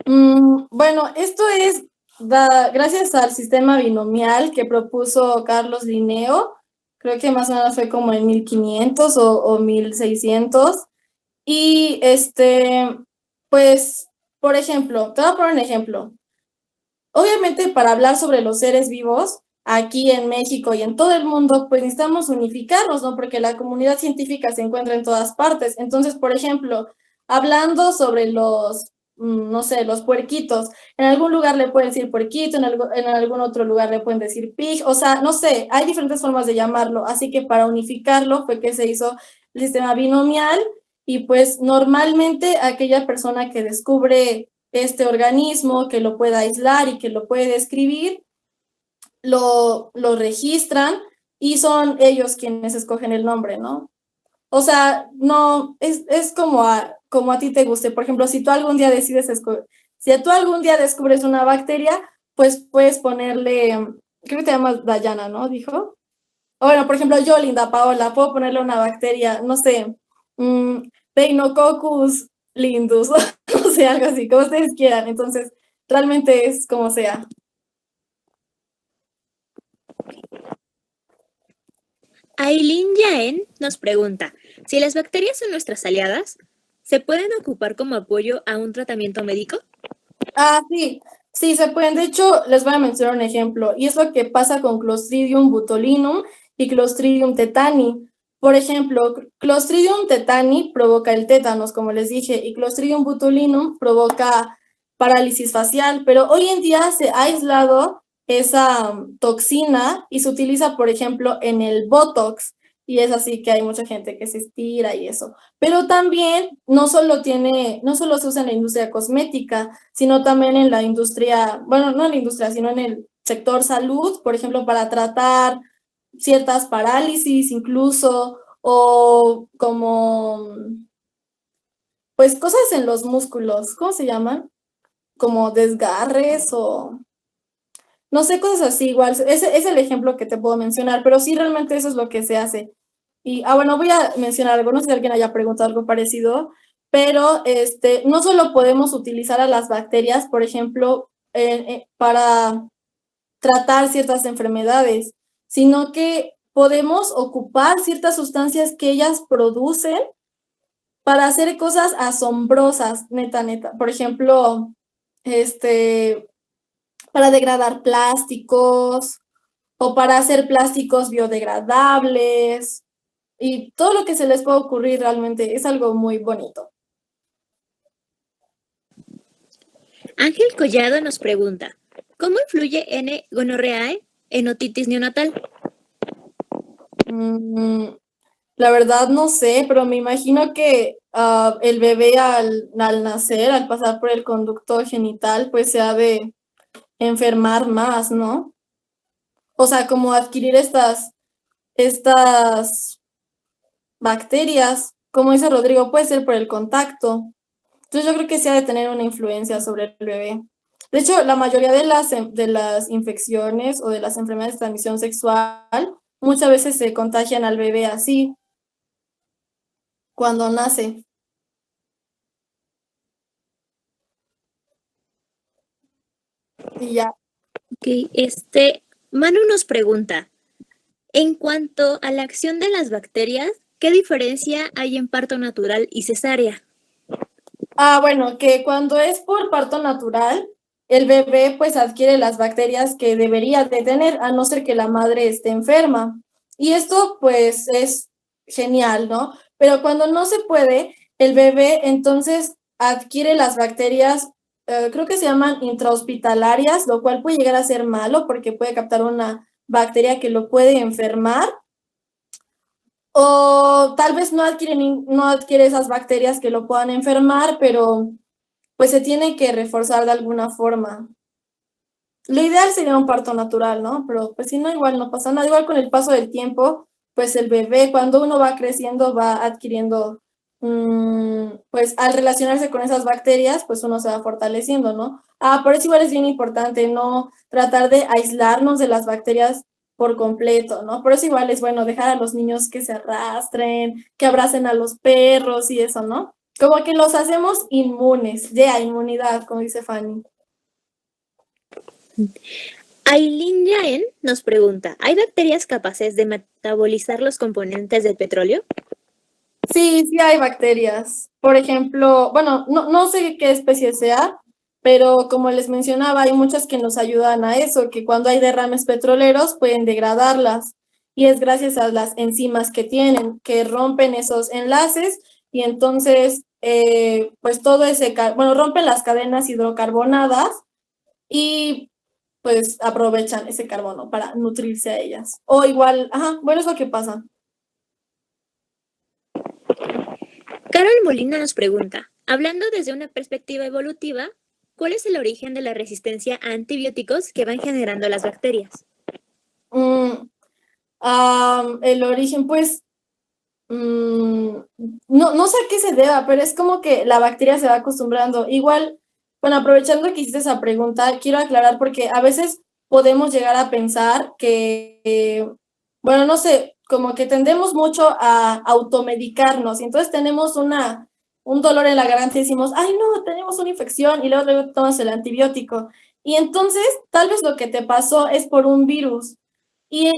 Bueno, esto es gracias al sistema binomial que propuso Carlos Linneo. Creo que más o menos fue como en 1500 o 1600. Y pues, por ejemplo, te voy a poner un ejemplo. Obviamente, para hablar sobre los seres vivos, aquí en México y en todo el mundo, pues necesitamos unificarnos, ¿no? Porque la comunidad científica se encuentra en todas partes. Entonces, por ejemplo, hablando sobre no sé, los puerquitos, en algún lugar le pueden decir puerquito, en algún otro lugar le pueden decir pig, o sea, no sé, hay diferentes formas de llamarlo, así que para unificarlo fue que se hizo el sistema binomial, y pues normalmente aquella persona que descubre este organismo, que lo pueda aislar y que lo puede describir, lo registran y son ellos quienes escogen el nombre, ¿no? O sea, no, es como a ti te guste. Por ejemplo, si tú algún día descubres una bacteria, pues puedes ponerle, creo que te llamas Dayana, ¿no? Dijo. O bueno, por ejemplo, yo, Linda Paola, puedo ponerle una bacteria, no sé, Deinococcus lindus, no sé, algo así, como ustedes quieran. Entonces, realmente es como sea. Aileen Yaen nos pregunta, si las bacterias son nuestras aliadas, ¿se pueden ocupar como apoyo a un tratamiento médico? Sí, se pueden. De hecho, les voy a mencionar un ejemplo, y es lo que pasa con Clostridium botulinum y Clostridium tetani. Por ejemplo, Clostridium tetani provoca el tétanos, como les dije, y Clostridium botulinum provoca parálisis facial, pero hoy en día se ha aislado esa toxina y se utiliza, por ejemplo, en el Botox. y es así que hay mucha gente que se estira y eso. Pero también no solo se usa en la industria cosmética, sino también en la industria, bueno, no en la industria, sino en el sector salud, por ejemplo, para tratar ciertas parálisis incluso, o como, pues cosas en los músculos, ¿cómo se llaman? Como desgarres o no sé, cosas así igual. Ese es el ejemplo que te puedo mencionar, pero sí, realmente eso es lo que se hace. Y, bueno, voy a mencionar algo, no sé si alguien haya preguntado algo parecido, pero no solo podemos utilizar a las bacterias, por ejemplo, para tratar ciertas enfermedades, sino que podemos ocupar ciertas sustancias que ellas producen para hacer cosas asombrosas, neta, neta. Por ejemplo, para degradar plásticos o para hacer plásticos biodegradables y todo lo que se les puede ocurrir realmente es algo muy bonito. Ángel Collado nos pregunta, ¿cómo influye N-gonorreae en otitis neonatal? La verdad no sé, pero me imagino que el bebé al nacer, al pasar por el conducto genital, pues se ha de enfermar más, ¿no? O sea, como adquirir estas bacterias, como dice Rodrigo, puede ser por el contacto. Entonces yo creo que sí ha de tener una influencia sobre el bebé. De hecho, la mayoría de las infecciones o de las enfermedades de transmisión sexual muchas veces se contagian al bebé así, cuando nace. Y ya. Ok, Manu nos pregunta, en cuanto a la acción de las bacterias, ¿qué diferencia hay en parto natural y cesárea? Bueno, que cuando es por parto natural, el bebé pues adquiere las bacterias que debería de tener, a no ser que la madre esté enferma. Y esto pues es genial, ¿no? Pero cuando no se puede, el bebé entonces adquiere las bacterias, creo que se llaman intrahospitalarias, lo cual puede llegar a ser malo porque puede captar una bacteria que lo puede enfermar. O tal vez no adquiere esas bacterias que lo puedan enfermar, pero pues se tiene que reforzar de alguna forma. Lo ideal sería un parto natural, ¿no? Pero pues si no, igual no pasa nada. Igual con el paso del tiempo, pues el bebé, cuando uno va creciendo, va adquiriendo, pues al relacionarse con esas bacterias, pues uno se va fortaleciendo, ¿no? Por eso igual es bien importante no tratar de aislarnos de las bacterias por completo, ¿no? Por eso igual es bueno dejar a los niños que se arrastren, que abracen a los perros y eso, ¿no? Como que los hacemos inmunes, inmunidad, como dice Fanny. Aileen Yael nos pregunta, ¿hay bacterias capaces de metabolizar los componentes del petróleo? Sí, sí hay bacterias. Por ejemplo, bueno, no sé qué especie sea, pero como les mencionaba, hay muchas que nos ayudan a eso, que cuando hay derrames petroleros pueden degradarlas. Y es gracias a las enzimas que tienen, que rompen esos enlaces y entonces, pues todo rompen las cadenas hidrocarbonadas y pues aprovechan ese carbono para nutrirse a ellas. O igual, bueno, es lo que pasa. Carol Molina nos pregunta, hablando desde una perspectiva evolutiva, ¿cuál es el origen de la resistencia a antibióticos que van generando las bacterias? El origen, pues, no sé a qué se deba, pero es como que la bacteria se va acostumbrando. Igual, bueno, aprovechando que hiciste esa pregunta, quiero aclarar porque a veces podemos llegar a pensar que, bueno, no sé, como que tendemos mucho a automedicarnos y entonces tenemos un dolor en la garganta y decimos, ay, no, tenemos una infección y luego tomas el antibiótico. Y entonces, tal vez lo que te pasó es por un virus. Y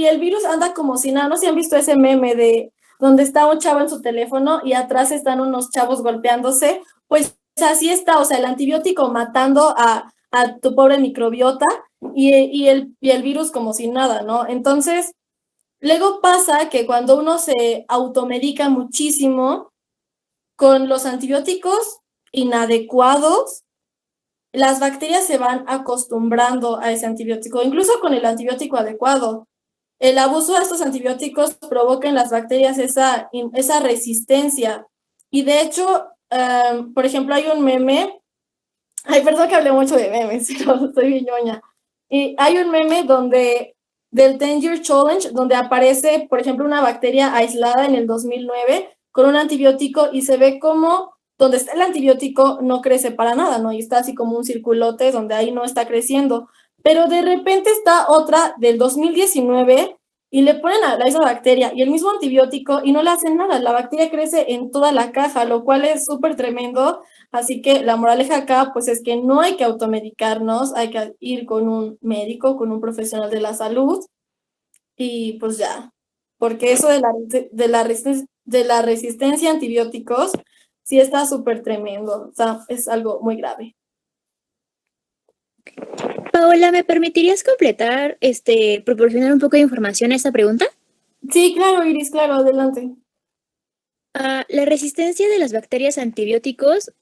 el virus anda como si nada, no sé si han visto ese meme de donde está un chavo en su teléfono y atrás están unos chavos golpeándose, pues así está, o sea, el antibiótico matando a tu pobre microbiota y el virus como si nada, ¿no? Entonces, luego pasa que cuando uno se automedica muchísimo con los antibióticos inadecuados, las bacterias se van acostumbrando a ese antibiótico, incluso con el antibiótico adecuado. el abuso de estos antibióticos provoca en las bacterias esa resistencia. Y de hecho, por ejemplo, hay un meme, ay, perdón que hablé mucho de memes, pero soy bien ñoña. Y hay un meme del 10-Year Challenge, donde aparece, por ejemplo, una bacteria aislada en el 2009 con un antibiótico y se ve como donde está el antibiótico no crece para nada, ¿no? Y está así como un circulote donde ahí no está creciendo. Pero de repente está otra del 2019 y le ponen a esa bacteria y el mismo antibiótico y no le hacen nada. La bacteria crece en toda la caja, lo cual es súper tremendo. Así que la moraleja acá, pues es que no hay que automedicarnos, hay que ir con un médico, con un profesional de la salud y pues ya, porque eso de la resistencia a antibióticos sí está súper tremendo, o sea, es algo muy grave. Paola, ¿me permitirías completar, proporcionar un poco de información a esta pregunta? Sí, claro, Iris, claro, adelante. La resistencia de las bacterias a antibióticos,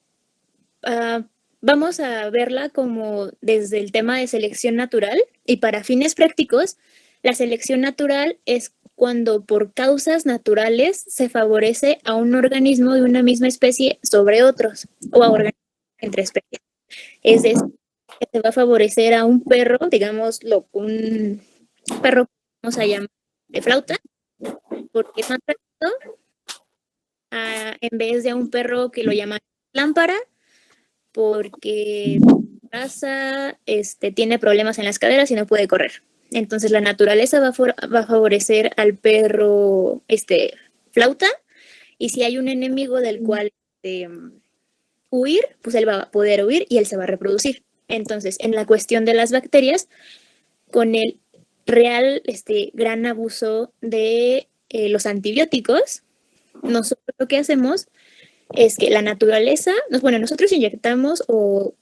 vamos a verla como desde el tema de selección natural y para fines prácticos, la selección natural es cuando por causas naturales se favorece a un organismo de una misma especie sobre otros o a organismos entre especies. Es decir, que se va a favorecer a un perro, digámoslo, un perro, vamos a llamar de flauta, porque es más rápido, en vez de a un perro que lo llaman lámpara, porque raza, tiene problemas en las caderas y no puede correr. Entonces la naturaleza va a favorecer al perro flauta, y si hay un enemigo del cual huir, pues él va a poder huir y él se va a reproducir. Entonces, en la cuestión de las bacterias, con el real gran abuso de los antibióticos, nosotros lo que hacemos es que la naturaleza, nosotros inyectamos o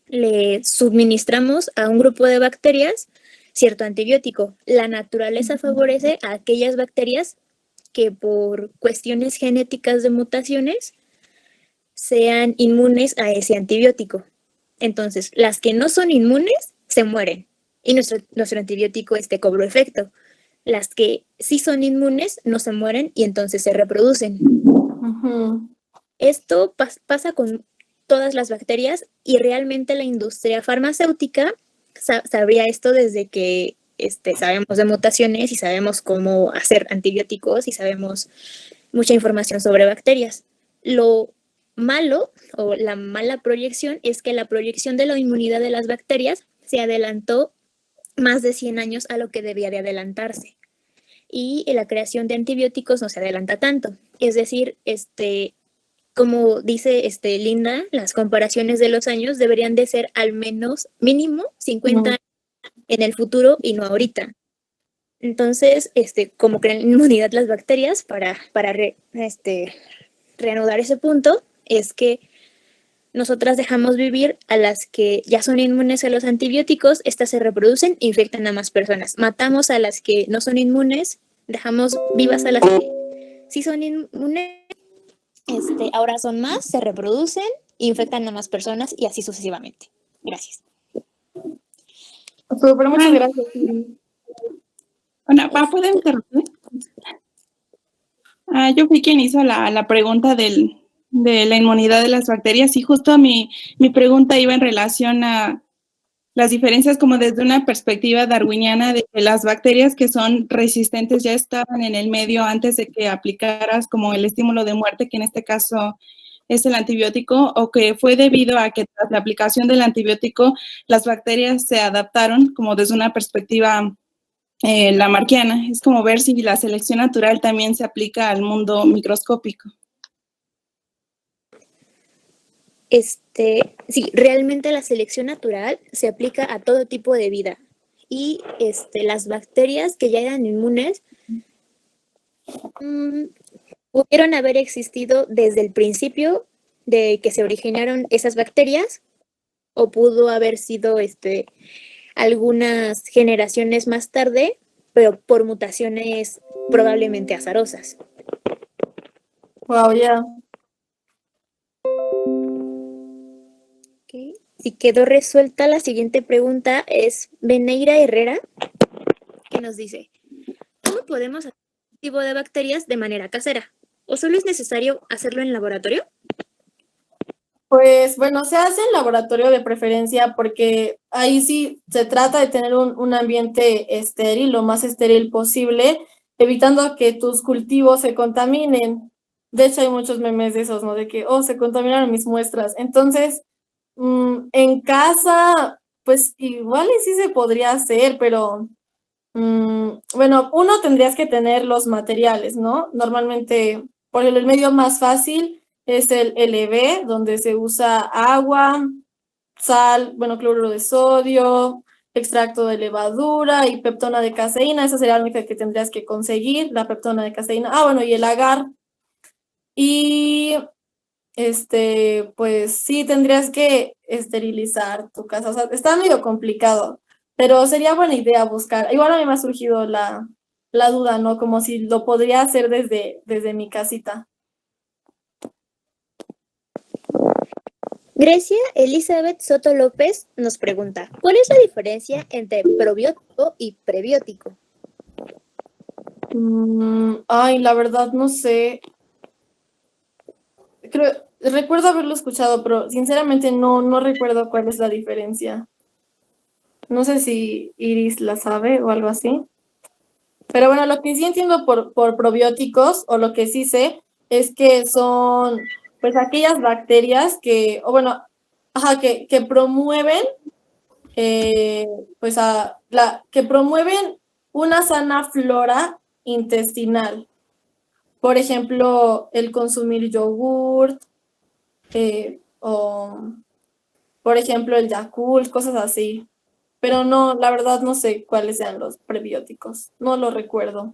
le suministramos a un grupo de bacterias cierto antibiótico. La naturaleza favorece a aquellas bacterias que por cuestiones genéticas de mutaciones sean inmunes a ese antibiótico. Entonces, las que no son inmunes se mueren y nuestro antibiótico cobró efecto. Las que sí son inmunes no se mueren y entonces se reproducen. Uh-huh. Esto pasa con todas las bacterias y realmente la industria farmacéutica sabría esto desde que sabemos de mutaciones y sabemos cómo hacer antibióticos y sabemos mucha información sobre bacterias. Lo malo o la mala proyección es que la proyección de la inmunidad de las bacterias se adelantó más de 100 años a lo que debía de adelantarse. Y la creación de antibióticos no se adelanta tanto. Es decir, como dice Linda, las comparaciones de los años deberían de ser al menos mínimo 50 años en el futuro y no ahorita. Entonces, como crean inmunidad las bacterias, para reanudar ese punto, es que nosotras dejamos vivir a las que ya son inmunes a los antibióticos, estas se reproducen e infectan a más personas. Matamos a las que no son inmunes, dejamos vivas a las que sí son inmunes, ahora son más, se reproducen, infectan a más personas y así sucesivamente. Gracias. Súper, muchas gracias. Bueno, ¿puedo interrumpir? Yo fui quien hizo la pregunta de la inmunidad de las bacterias y justo mi pregunta iba en relación a las diferencias como desde una perspectiva darwiniana de que las bacterias que son resistentes ya estaban en el medio antes de que aplicaras como el estímulo de muerte, que en este caso es el antibiótico, o que fue debido a que tras la aplicación del antibiótico las bacterias se adaptaron como desde una perspectiva lamarckiana. Es como ver si la selección natural también se aplica al mundo microscópico. Sí, realmente la selección natural se aplica a todo tipo de vida y las bacterias que ya eran inmunes pudieron haber existido desde el principio de que se originaron esas bacterias o pudo haber sido algunas generaciones más tarde, pero por mutaciones probablemente azarosas. Wow, ya. Yeah. Okay. Si quedó resuelta, la siguiente pregunta es Beneira Herrera. que nos dice, ¿cómo podemos hacer cultivo de bacterias de manera casera? ¿O solo es necesario hacerlo en laboratorio? Pues bueno, se hace en laboratorio de preferencia porque ahí sí se trata de tener un ambiente estéril, lo más estéril posible, evitando que tus cultivos se contaminen. De hecho, hay muchos memes de esos, ¿no? De que, oh, se contaminaron mis muestras. Entonces, en casa, pues igual y sí se podría hacer, pero bueno, uno tendrías que tener los materiales, ¿no? Normalmente, por el medio más fácil es el LB, donde se usa agua, sal, bueno, cloruro de sodio, extracto de levadura y peptona de caseína. Esa sería la única que tendrías que conseguir, la peptona de caseína. Ah, bueno, y el agar. Y pues sí, tendrías que esterilizar tu casa. O sea, está medio complicado, pero sería buena idea buscar. Igual a mí me ha surgido la duda, ¿no? Como si lo podría hacer desde mi casita. Grecia Elizabeth Soto López nos pregunta, ¿cuál es la diferencia entre probiótico y prebiótico? Ay, la verdad no sé. Recuerdo haberlo escuchado, pero sinceramente no recuerdo cuál es la diferencia. No sé si Iris la sabe o algo así. Pero bueno, lo que sí entiendo por probióticos, o lo que sí sé, es que son pues aquellas bacterias que, o bueno, ajá, que promueven, pues que promueven una sana flora intestinal. Por ejemplo, el consumir yogurt, o por ejemplo el Yakult, cosas así. Pero no, la verdad no sé cuáles sean los prebióticos. No lo recuerdo.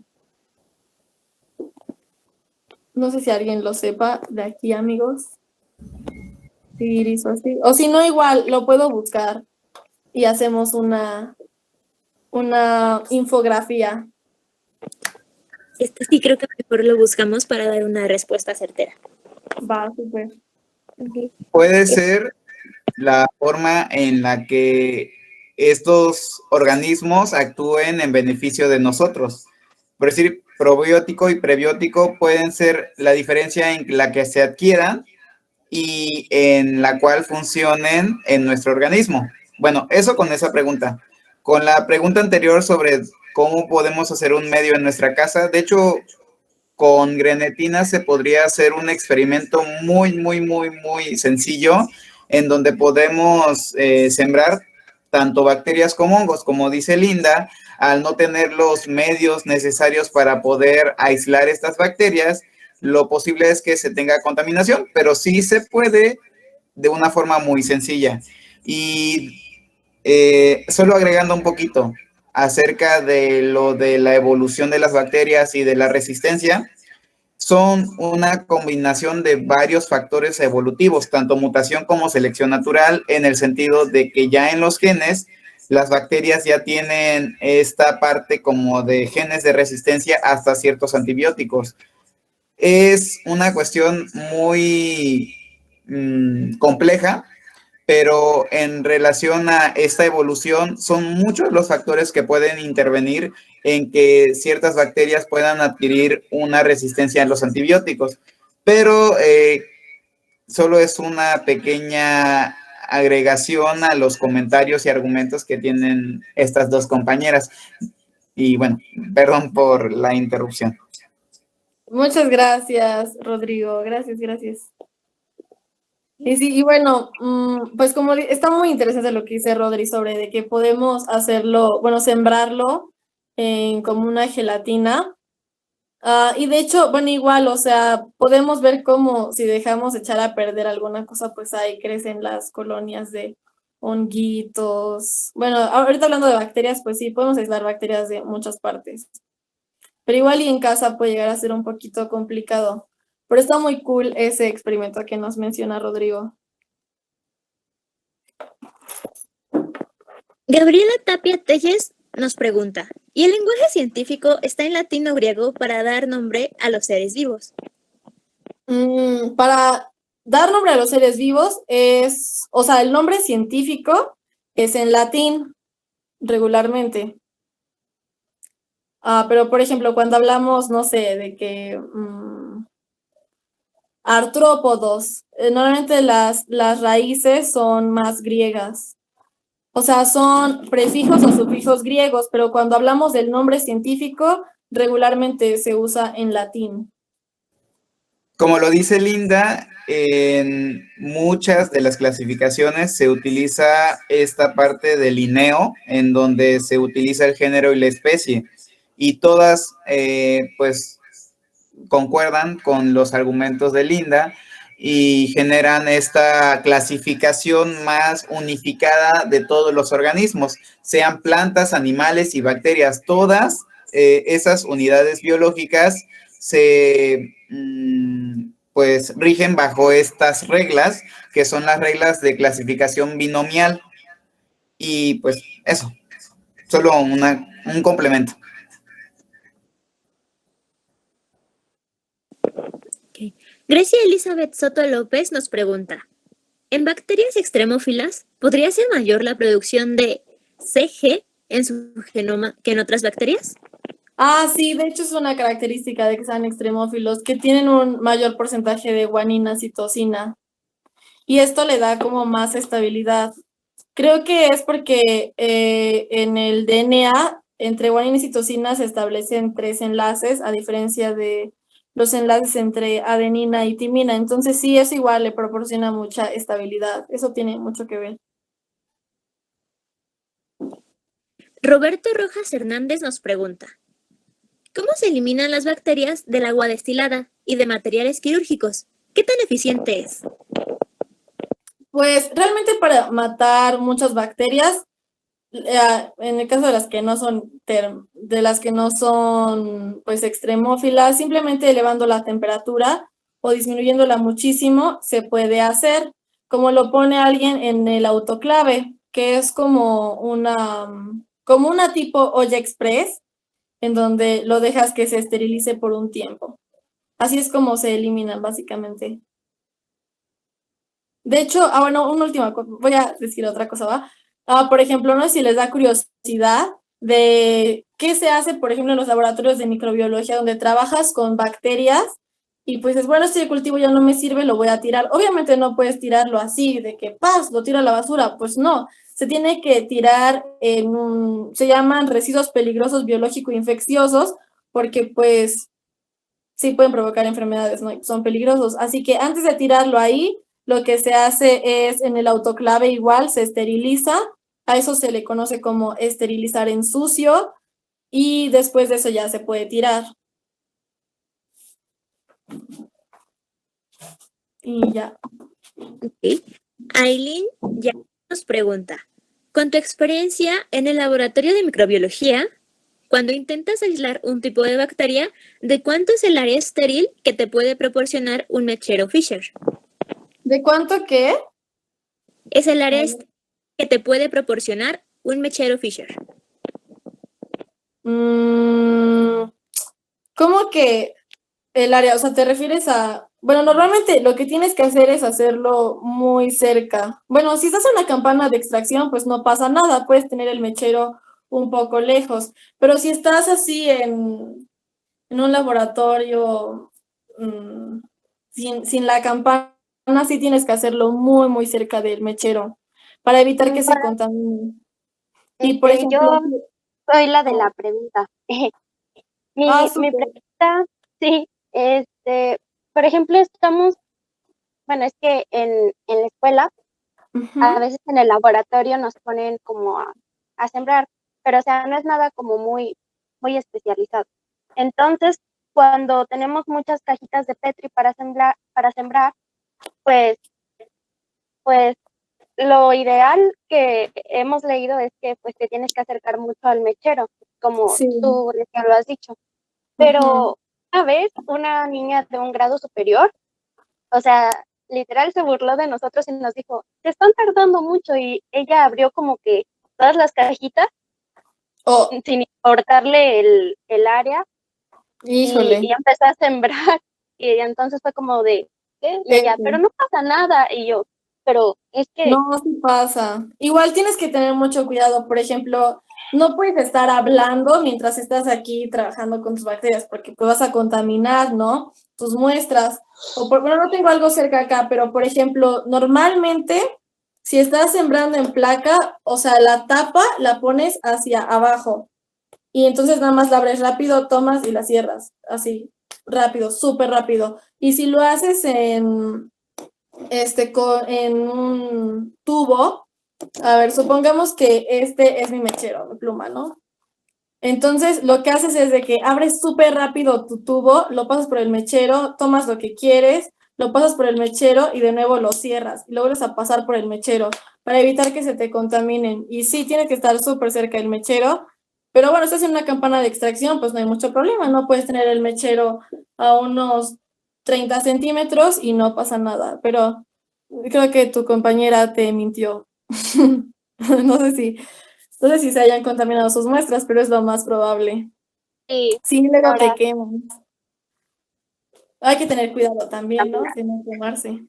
No sé si alguien lo sepa de aquí, amigos. Iris o así. O si no, igual lo puedo buscar y hacemos una infografía. Sí creo que mejor lo buscamos para dar una respuesta certera. Va, súper. Puede ser la forma en la que estos organismos actúen en beneficio de nosotros. Por decir, probiótico y prebiótico pueden ser la diferencia en la que se adquieran y en la cual funcionen en nuestro organismo. Bueno, eso con esa pregunta. Con la pregunta anterior sobre cómo podemos hacer un medio en nuestra casa, de hecho, con grenetina se podría hacer un experimento muy sencillo en donde podemos sembrar tanto bacterias como hongos. Como dice Linda, al no tener los medios necesarios para poder aislar estas bacterias, lo posible es que se tenga contaminación, pero sí se puede de una forma muy sencilla. Y solo agregando un poquito acerca de lo de la evolución de las bacterias y de la resistencia, son una combinación de varios factores evolutivos, tanto mutación como selección natural, en el sentido de que ya en los genes, las bacterias ya tienen esta parte como de genes de resistencia hasta ciertos antibióticos. Es una cuestión muy compleja, pero en relación a esta evolución, son muchos los factores que pueden intervenir en que ciertas bacterias puedan adquirir una resistencia a los antibióticos. Pero solo es una pequeña agregación a los comentarios y argumentos que tienen estas dos compañeras. Y bueno, perdón por la interrupción. Muchas gracias, Rodrigo. Gracias. Y sí, y bueno, pues como está muy interesante lo que dice Rodri sobre de que podemos hacerlo, bueno, sembrarlo como una gelatina. Y de hecho, bueno, igual, o sea, podemos ver cómo si dejamos echar a perder alguna cosa, pues ahí crecen las colonias de honguitos. Bueno, ahorita hablando de bacterias, pues sí, podemos aislar bacterias de muchas partes. Pero igual y en casa puede llegar a ser un poquito complicado. Pero está muy cool ese experimento que nos menciona Rodrigo. Gabriela Tapia Tejes nos pregunta, ¿y el lenguaje científico está en latín o griego para dar nombre a los seres vivos? Para dar nombre a los seres vivos o sea, el nombre científico es en latín regularmente. Pero, por ejemplo, cuando hablamos, no sé, de que artrópodos, normalmente las raíces son más griegas. O sea, son prefijos o sufijos griegos, pero cuando hablamos del nombre científico, regularmente se usa en latín. Como lo dice Linda, en muchas de las clasificaciones se utiliza esta parte del Linneo, en donde se utiliza el género y la especie, y todas, pues, concuerdan con los argumentos de Linda y generan esta clasificación más unificada de todos los organismos, sean plantas, animales y bacterias. Todas esas unidades biológicas se pues rigen bajo estas reglas, que son las reglas de clasificación binomial. Y pues eso, solo un complemento. Okay. Grecia Elizabeth Soto López nos pregunta, ¿en bacterias extremófilas podría ser mayor la producción de CG en su genoma que en otras bacterias? Sí, de hecho es una característica de que sean extremófilos, que tienen un mayor porcentaje de guanina, citosina, y esto le da como más estabilidad. Creo que es porque en el DNA, entre guanina y citosina se establecen 3 enlaces, a diferencia de los enlaces entre adenina y timina. Entonces sí, eso igual le proporciona mucha estabilidad. Eso tiene mucho que ver. Roberto Rojas Hernández nos pregunta, ¿cómo se eliminan las bacterias del agua destilada y de materiales quirúrgicos? ¿Qué tan eficiente es? Pues realmente para matar muchas bacterias, en el caso de las que no son pues extremófilas, simplemente elevando la temperatura o disminuyéndola muchísimo se puede hacer, como lo pone alguien en el autoclave, que es como una tipo olla express, en donde lo dejas que se esterilice por un tiempo. Así es como se eliminan básicamente. De hecho, bueno, una última cosa, voy a decir otra cosa, ¿va? Por ejemplo, no sé si les da curiosidad de qué se hace, por ejemplo, en los laboratorios de microbiología, donde trabajas con bacterias y pues es bueno, este cultivo ya no me sirve, lo voy a tirar. Obviamente no puedes tirarlo así, de que ¡paz! Lo tiro a la basura, pues no. Se tiene que tirar se llaman residuos peligrosos biológico-infecciosos, porque pues sí pueden provocar enfermedades, ¿no? Son peligrosos. Así que antes de tirarlo ahí, lo que se hace es en el autoclave igual, se esteriliza. A eso se le conoce como esterilizar en sucio y después de eso ya se puede tirar. Y ya. Okay. Aileen ya nos pregunta, con tu experiencia en el laboratorio de microbiología, cuando intentas aislar un tipo de bacteria, ¿de cuánto es el área estéril que te puede proporcionar un mechero Fisher? ¿De cuánto qué? Es el área estéril que te puede proporcionar un mechero Fisher. ¿Cómo que el área? O sea, ¿te refieres a...? Bueno, normalmente lo que tienes que hacer es hacerlo muy cerca. Bueno, si estás en una campana de extracción, pues no pasa nada, puedes tener el mechero un poco lejos. Pero si estás así en un laboratorio sin la campana, sí tienes que hacerlo muy, muy cerca del mechero para evitar que se contamine. Y por ejemplo... Yo soy la de la pregunta. Mi súper. pregunta, sí, por ejemplo, bueno, es que en la escuela, a veces en el laboratorio nos ponen como a sembrar, pero o sea, no es nada como muy, muy especializado. Entonces, cuando tenemos muchas cajitas de Petri para sembrar, pues lo ideal que hemos leído es que pues te tienes que acercar mucho al mechero, como Sí. tú recién lo has dicho. Pero una vez una niña de un grado superior, o sea, literal se burló de nosotros y nos dijo, te están tardando mucho, y ella abrió como que todas las cajitas sin importarle el área. Híjole. Y empezó a sembrar y entonces fue como de, ¿qué? Y ella, pero no pasa nada, y yo, pero es que... No, sí pasa. Igual tienes que tener mucho cuidado, por ejemplo, no puedes estar hablando mientras estás aquí trabajando con tus bacterias, porque pues vas a contaminar, ¿no? Tus muestras. Bueno, no tengo algo cerca acá, pero por ejemplo, normalmente, si estás sembrando en placa, o sea, la tapa la pones hacia abajo. Y entonces nada más la abres rápido, tomas y la cierras. Así, rápido, súper rápido. Y si lo haces en un tubo, a ver, supongamos que este es mi mechero, mi pluma, ¿no? Entonces, lo que haces es de que abres súper rápido tu tubo, lo pasas por el mechero, tomas lo que quieres, lo pasas por el mechero y de nuevo lo cierras. Y lo vuelves a pasar por el mechero para evitar que se te contaminen. Y sí, tiene que estar súper cerca del mechero, pero bueno, si estás en una campana de extracción, pues no hay mucho problema, no puedes tener el mechero a unos 30 centímetros y no pasa nada, pero creo que tu compañera te mintió. No sé si se hayan contaminado sus muestras, pero es lo más probable. Sí, Sí, luego ahora te queman. Hay que tener cuidado también, ¿no? De no quemarse.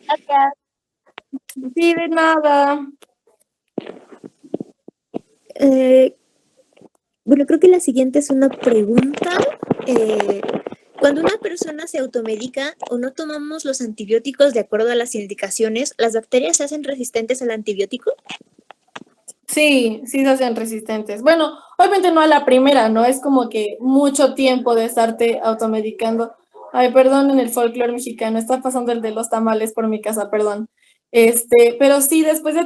gracias. Sí, de nada. Bueno, creo que la siguiente es una pregunta. Cuando una persona se automedica o no tomamos los antibióticos de acuerdo a las indicaciones, ¿las bacterias se hacen resistentes al antibiótico? Sí, sí se hacen resistentes. Bueno, obviamente no a la primera, ¿no? Es como que mucho tiempo de estarte automedicando. Ay, perdón, en el folclore mexicano, está pasando el de los tamales por mi casa, perdón. Pero sí, después de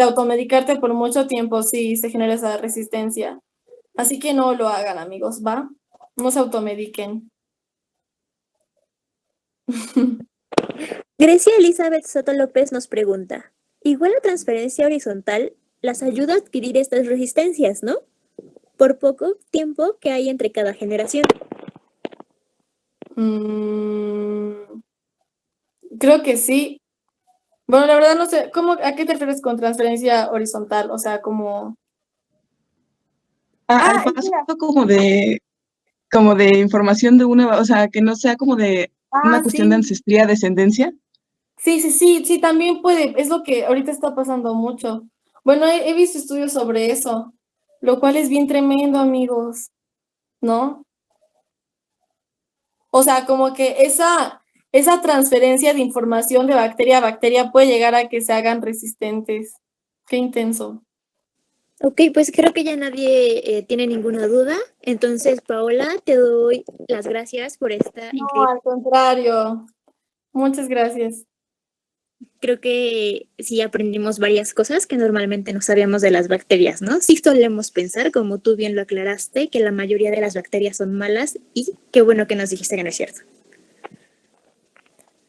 automedicarte por mucho tiempo, sí se genera esa resistencia. Así que no lo hagan, amigos, ¿va? No se automediquen. Grecia Elizabeth Soto López nos pregunta, igual la transferencia horizontal las ayuda a adquirir estas resistencias, ¿no? Por poco tiempo que hay entre cada generación. Creo que sí. Bueno, la verdad no sé, ¿a qué te refieres con transferencia horizontal? O sea, como... Al paso espera. como de información de una, o sea, que no sea como de una cuestión de Sí. ancestría, descendencia. Sí, también puede, es lo que ahorita está pasando mucho. Bueno, he visto estudios sobre eso, lo cual es bien tremendo, amigos, ¿no? O sea, como que esa transferencia de información de bacteria a bacteria puede llegar a que se hagan resistentes. Qué intenso. Ok, pues creo que ya nadie tiene ninguna duda. Entonces, Paola, te doy las gracias por esta No, increíble. al contrario. Muchas gracias. Creo que sí aprendimos varias cosas que normalmente no sabíamos de las bacterias, ¿no? Sí solemos pensar, como tú bien lo aclaraste, que la mayoría de las bacterias son malas y qué bueno que nos dijiste que no es cierto.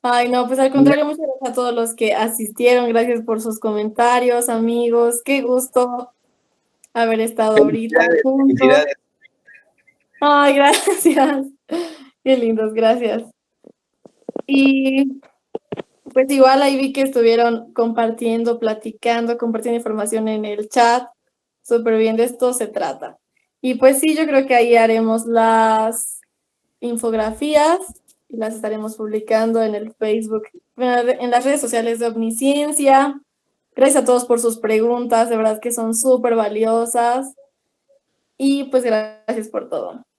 Ay, no, pues al contrario, muchas gracias a todos los que asistieron. Gracias por sus comentarios, amigos. Qué gusto haber estado ahorita Felicidades, juntos. felicidades. Ay, gracias. Qué lindos, gracias. Y pues igual ahí vi que estuvieron compartiendo, platicando, compartiendo información en el chat. Súper bien, de esto se trata. Y pues sí, yo creo que ahí haremos las infografías y las estaremos publicando en el Facebook, bueno, en las redes sociales de Omnisciencia. Gracias a todos por sus preguntas, de verdad que son súper valiosas. Y pues gracias por todo.